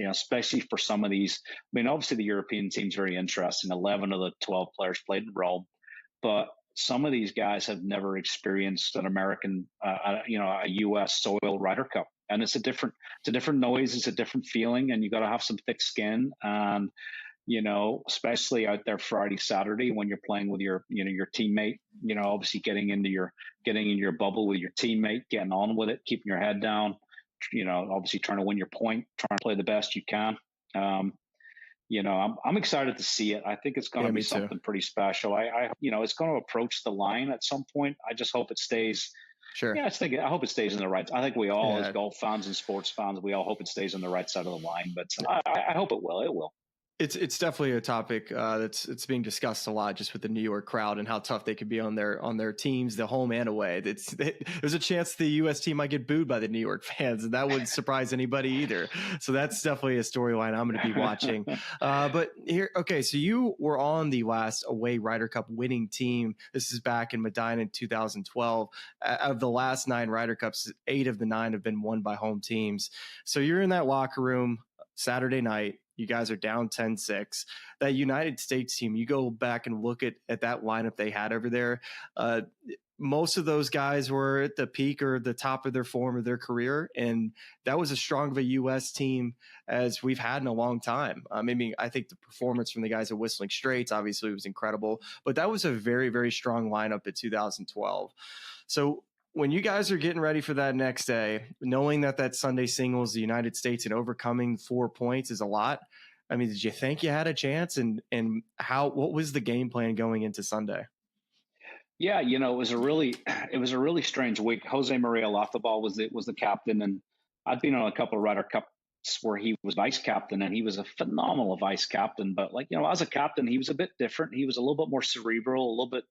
especially for some of these. I mean, obviously the European team's very interesting. 11 of the 12 players played in Rome, but some of these guys have never experienced an American, a U.S. soil Ryder Cup, and it's a different noise, it's a different feeling, and you got to have some thick skin and. Especially out there Friday, Saturday when you're playing with your teammate, obviously getting in your bubble with your teammate, getting on with it, keeping your head down, obviously trying to win your point, trying to play the best you can. I'm excited to see it. I think it's going to be something pretty special. It's going to approach the line at some point. I just hope it stays. Sure. Yeah, I hope it stays in the right. I think we all, as golf fans and sports fans, we all hope it stays on the right side of the line. But I hope it will. It will. It's definitely a topic that's being discussed a lot, just with the New York crowd and how tough they could be on their teams, the home and away. There's a chance the U.S. team might get booed by the New York fans, and that wouldn't surprise anybody either. So that's definitely a storyline I'm going to be watching. But here, okay, so you were on the last away Ryder Cup winning team. This is back in Medina in 2012. Of the last 9 Ryder Cups, 8 of the 9 have been won by home teams. So you're in that locker room Saturday night. You guys are down 10-6. That United States team, you go back and look at that lineup they had over there. Most of those guys were at the peak or the top of their form of their career. And that was as strong of a U.S. team as we've had in a long time. I think the performance from the guys at Whistling Straits obviously was incredible, but that was a very, very strong lineup in 2012. So when you guys are getting ready for that next day, knowing that Sunday singles, the United States, and overcoming 4 points is a lot. I mean, did you think you had a chance? And what was the game plan going into Sunday? Yeah, it was a really strange week. Jose Maria Olazabal was the captain, and I'd been on a couple of Ryder Cups where he was vice captain, and he was a phenomenal vice captain. But as a captain, he was a bit different. He was a little bit more cerebral, a little bit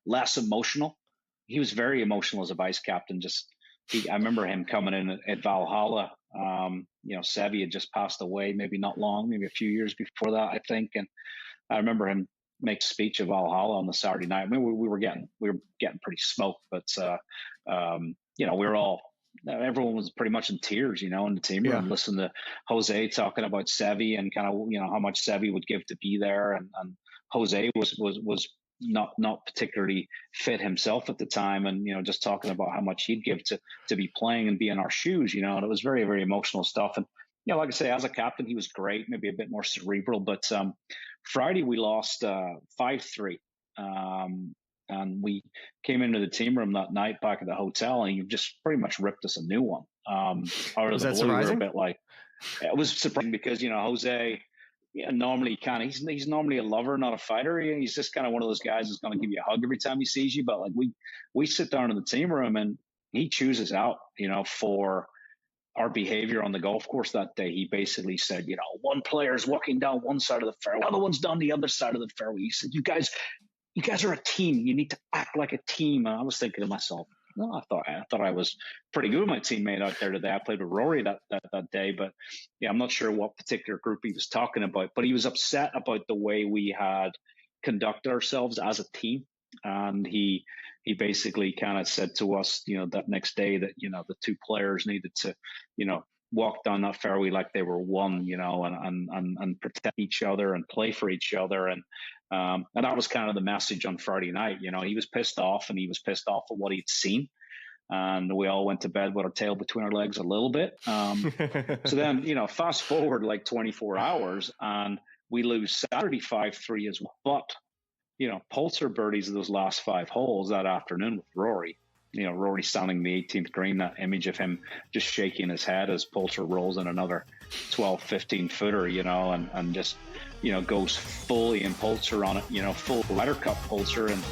less emotional. He was very emotional as a vice captain. I remember him coming in at Valhalla. Seve had just passed away, maybe not long, maybe a few years before that, I think. And I remember him make a speech at Valhalla on the Saturday night. I mean, we were getting pretty smoked, but everyone was pretty much in tears, in the team room, listening to Jose talking about Seve and kind of how much Seve would give to be there, and Jose was not particularly fit himself at the time, and just talking about how much he'd give to be playing and be in our shoes, and it was very, very emotional stuff. And like I say, as a captain, he was great, maybe a bit more cerebral. But Friday we lost 5-3, and we came into the team room that night back at the hotel, and you just pretty much ripped us a new one. Was that surprising? It was surprising because Jose. Yeah, normally he's normally a lover, not a fighter. He's just kind of one of those guys who's going to give you a hug every time he sees you. But we sit down in the team room and he chews us out, for our behavior on the golf course that day. He basically said, one player is walking down one side of the fairway, the other one's down the other side of the fairway. He said, you guys are a team. You need to act like a team. And I was thinking to myself, no, I thought I was pretty good with my teammate out there today. I played with Rory that day, but I'm not sure what particular group he was talking about. But he was upset about the way we had conducted ourselves as a team, and he basically kind of said to us, that next day that the 2 players needed to walk down that fairway like they were one, and protect each other and play for each other. And that was kind of the message on Friday night. He was pissed off, and he was pissed off at what he'd seen. And we all went to bed with our tail between our legs a little bit. So then, fast forward like 24 hours and we lose Saturday 5-3 as well. But, Poulter birdies those last 5 holes that afternoon with Rory. Rory standing the 18th green, that image of him just shaking his head as Poulter rolls in another 12, 15 footer, and just, goes fully in Poulter on it, full Ryder Cup Poulter. And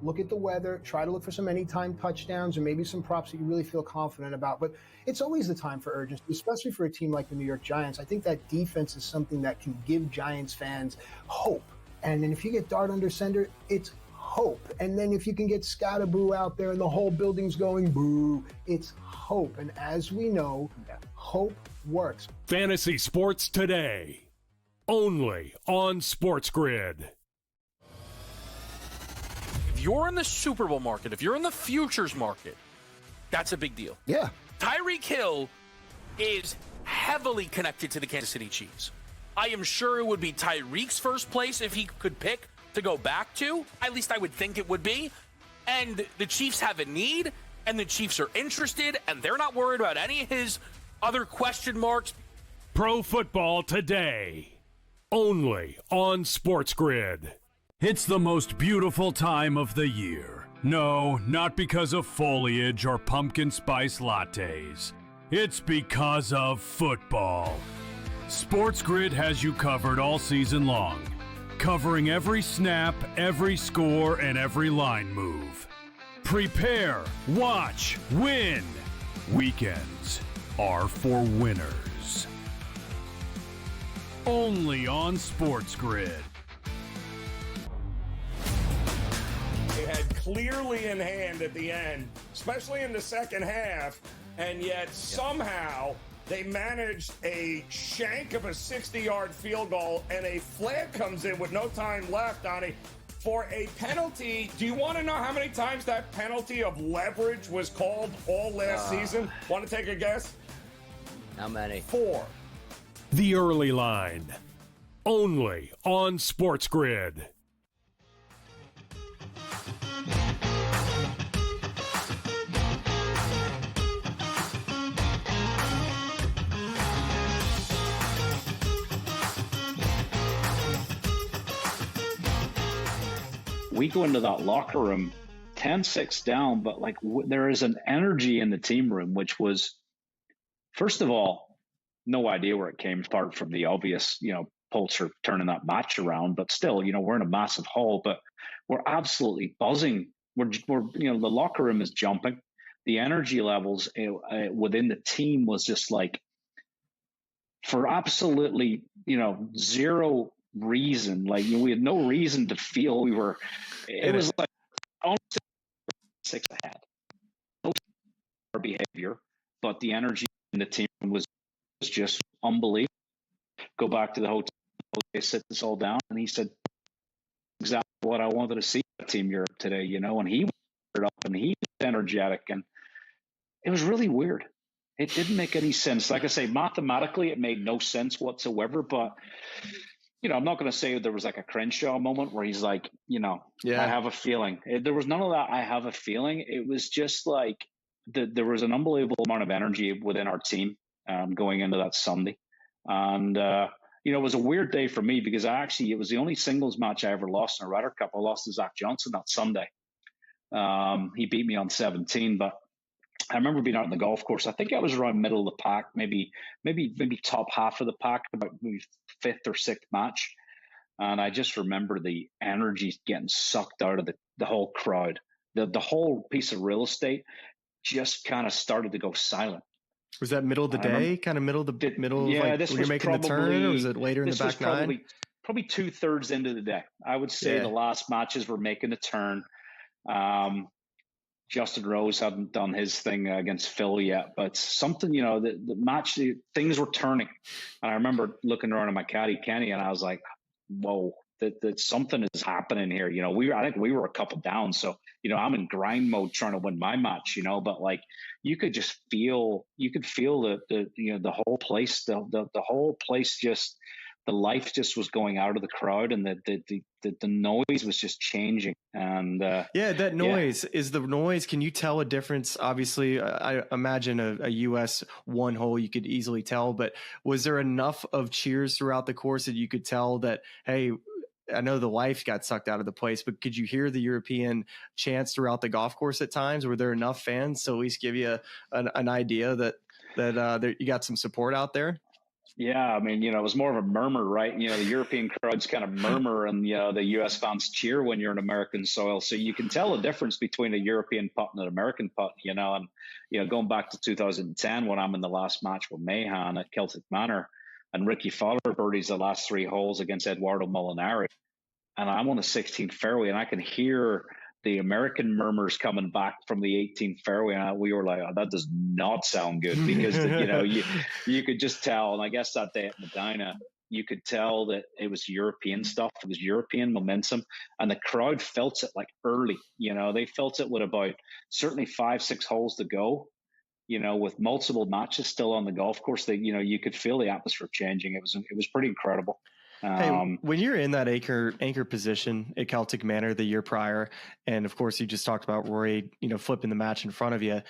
look at the weather, try to look for some anytime touchdowns or maybe some props that you really feel confident about. But it's always the time for urgency, especially for a team like the New York Giants. I think that defense is something that can give Giants fans hope. And then if you get Dart under center, it's hope. And then if you can get Scatterboo out there and the whole building's going boo, it's hope. And as we know, hope works. Fantasy Sports Today, only on SportsGrid. If you're in the Super Bowl market, if you're in the futures market, that's a big deal. Yeah. Tyreek Hill is heavily connected to the Kansas City Chiefs. I am sure it would be Tyreek's first place if he could pick to go back to. At least I would think it would be. And the Chiefs have a need, and the Chiefs are interested, and they're not worried about any of his other question marks. Pro Football Today, only on SportsGrid. It's the most beautiful time of the year. No, not because of foliage or pumpkin spice lattes. It's because of football. SportsGrid has you covered all season long, covering every snap, every score, and every line move. Prepare, watch, win. Weekends are for winners. Only on SportsGrid. They had clearly in hand at the end, especially in the second half, and yet somehow they managed a shank of a 60-yard field goal, and a flag comes in with no time left on it for a penalty. Do you want to know how many times that penalty of leverage was called all last season? Want to take a guess? How many? 4. The Early Line, only on SportsGrid. We go into that locker room 10-6 down, but there is an energy in the team room, which was, first of all, no idea where it came, apart from the obvious, Poulter turning that match around. But still, we're in a massive hall, but we're absolutely buzzing. We're the locker room is jumping. The energy levels within the team was just like, for absolutely, zero reason. We had no reason to feel we were. It was like almost 6 ahead. Our behavior, but the energy in the team was just unbelievable. Go back to the hotel. They sit this all down, and he said exactly what I wanted to see at Team Europe today. And he was up and he was energetic, and it was really weird. It didn't make any sense. Like I say, mathematically, it made no sense whatsoever. But I'm not going to say there was like a Crenshaw moment where he's like, I have a feeling. There was none of that. I have a feeling. It was just like there was an unbelievable amount of energy within our team going into that Sunday. And, it was a weird day for me because it was the only singles match I ever lost in a Ryder Cup. I lost to Zach Johnson that Sunday. He beat me on 17, but I remember being out on the golf course. I think I was around middle of the pack, maybe top half of the pack, about maybe 5th or 6th match. And I just remember the energy getting sucked out of the whole crowd. The whole piece of real estate just kind of started to go silent. Was that middle of the day? Kind of middle? Yeah, this when you're making the turn, or was it later in the back nine? Probably 2/3 into the day. I would say the last matches were making the turn. Justin Rose hadn't done his thing against Phil yet, but something, the match, things were turning. And I remember looking around at my caddy, Kenny, and I was like, whoa, that something is happening here. I think we were a couple down, so I'm in grind mode trying to win my match. But like you could feel the whole place, the whole place just. The life just was going out of the crowd, and the noise was just changing. And that noise is the noise. Can you tell a difference? Obviously, I imagine a U.S. one hole you could easily tell, but was there enough of cheers throughout the course that you could tell that, hey, I know the life got sucked out of the place, but could you hear the European chants throughout the golf course at times? Were there enough fans to at least give you an idea that you got some support out there? Yeah, I mean, it was more of a murmur, right? The European crowds kind of murmur, and the U.S. fans cheer when you're in American soil. So you can tell the difference between a European putt and an American putt, and going back to 2010 when I'm in the last match with Mahan at Celtic Manor, and Ricky Fowler birdies the last 3 holes against Eduardo Molinari, and I'm on the 16th fairway, and I can hear the American murmurs coming back from the 18th fairway, and we were like, oh, that does not sound good, because you could just tell. And I guess that day at Medina, you could tell that it was European stuff. It was European momentum, and the crowd felt it like early. They felt it with about certainly 5-6 holes to go. With multiple matches still on the golf course, you could feel the atmosphere changing. It was pretty incredible. Hey, when you're in that anchor position at Celtic Manor the year prior, and of course you just talked about Rory, flipping the match in front of you,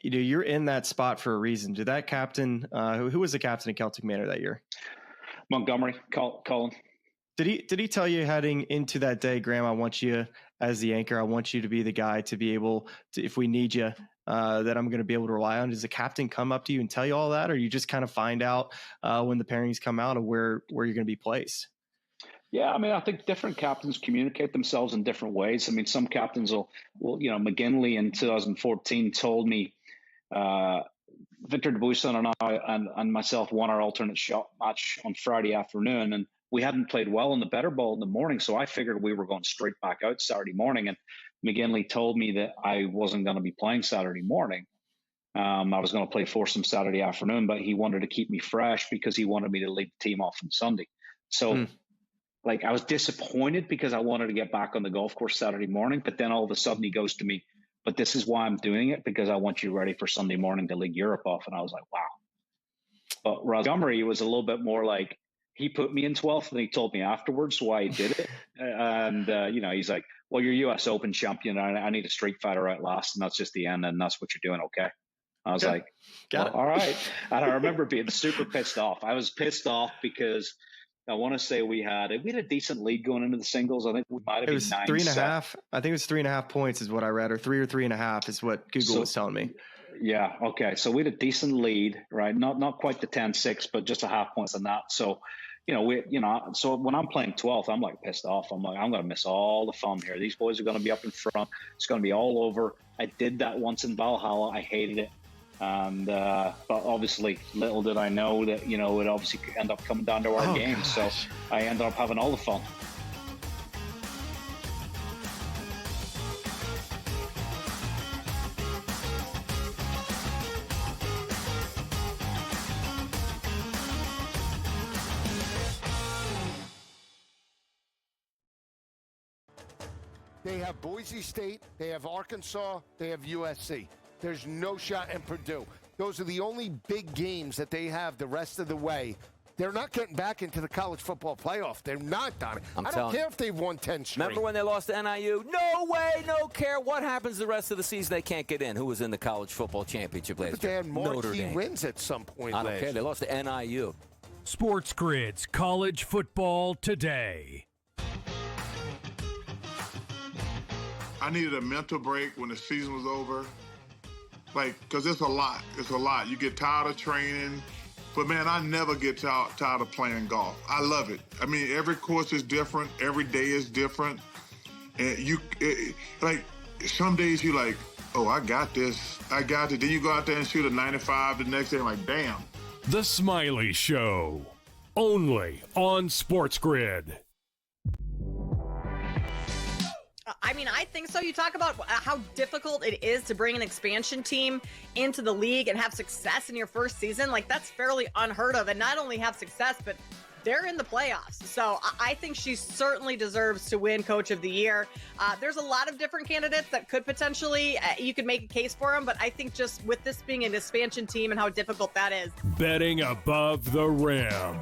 you're in that spot for a reason. Did that captain, who was the captain at Celtic Manor that year? Montgomery, Colin. Did he tell you heading into that day, Graeme, I want you as the anchor. I want you to be the guy to be able to, if we need you, that I'm going to be able to rely on. Does the captain come up to you and tell you all that, or you just kind of find out when the pairings come out of where you're going to be placed? Yeah, I mean, I think different captains communicate themselves in different ways. I mean, some captains will McGinley in 2014 told me Victor Dubuisson and myself won our alternate shot match on Friday afternoon, and we hadn't played well in the better ball in the morning, so I figured we were going straight back out Saturday morning. And McGinley told me that I wasn't going to be playing Saturday morning. I was going to play foursome Saturday afternoon, but he wanted to keep me fresh because he wanted me to lead the team off on Sunday. So, I was disappointed because I wanted to get back on the golf course Saturday morning. But then all of a sudden he goes to me, but this is why I'm doing it, because I want you ready for Sunday morning to lead Europe off. And I was like, wow. But Montgomery was a little bit more like, he put me in 12th, and he told me afterwards why he did it. And, he's like, well, you're U.S. Open champion. I need a street fighter out last, and that's just the end, and that's what you're doing, okay? I was like, all right. And I remember being super pissed off. I was pissed off because I want to say we had a decent lead going into the singles. I think we might have been 9-7. 3.5. I think it was 3.5 points is what I read, or 3 or 3.5 is what Google was telling me. Yeah. Okay. So we had a decent lead, right? Not quite the 10-6, but just a half points on that. So, so when I'm playing 12th, I'm like pissed off. I'm like, I'm going to miss all the fun here. These boys are going to be up in front. It's going to be all over. I did that once in Valhalla. I hated it. And, but obviously little did I know that, it obviously could end up coming down to our game. Gosh. So I ended up having all the fun. They have Boise State, they have Arkansas, they have USC. There's no shot in Purdue. Those are the only big games that they have the rest of the way. They're not getting back into the college football playoff. They're not, Donnie. I don't care if they've won 10 straight. Remember when they lost to NIU? No way, no care. What happens the rest of the season? They can't get in. Who was in the college football championship last year? But they had marquee wins at some point I don't care. They lost to NIU. SportsGrid's College Football Today. I needed a mental break when the season was over. Because it's a lot. It's a lot. You get tired of training. But, man, I never get tired of playing golf. I love it. I mean, every course is different. Every day is different. And some days you're like, oh, I got this. I got it. Then you go out there and shoot a 95 the next day. I'm like, damn. The Smylie Show. Only on SportsGrid. I mean, I think so. You talk about how difficult it is to bring an expansion team into the league and have success in your first season. That's fairly unheard of. And not only have success, but they're in the playoffs. So I think she certainly deserves to win Coach of the Year. There's a lot of different candidates that could potentially, you could make a case for them, but I think just with this being an expansion team and how difficult that is. Betting above the rim.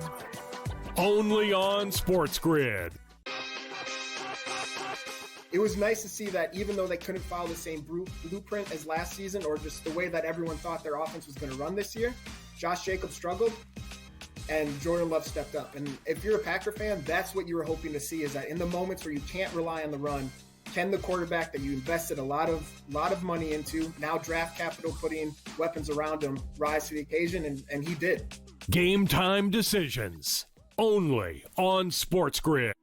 Only on SportsGrid. It was nice to see that even though they couldn't follow the same blueprint as last season, or just the way that everyone thought their offense was going to run this year, Josh Jacobs struggled and Jordan Love stepped up. And if you're a Packer fan, that's what you were hoping to see, is that in the moments where you can't rely on the run, can the quarterback that you invested a lot of money into, now draft capital, putting weapons around him, rise to the occasion, and he did. Game time decisions. Only on SportsGrid.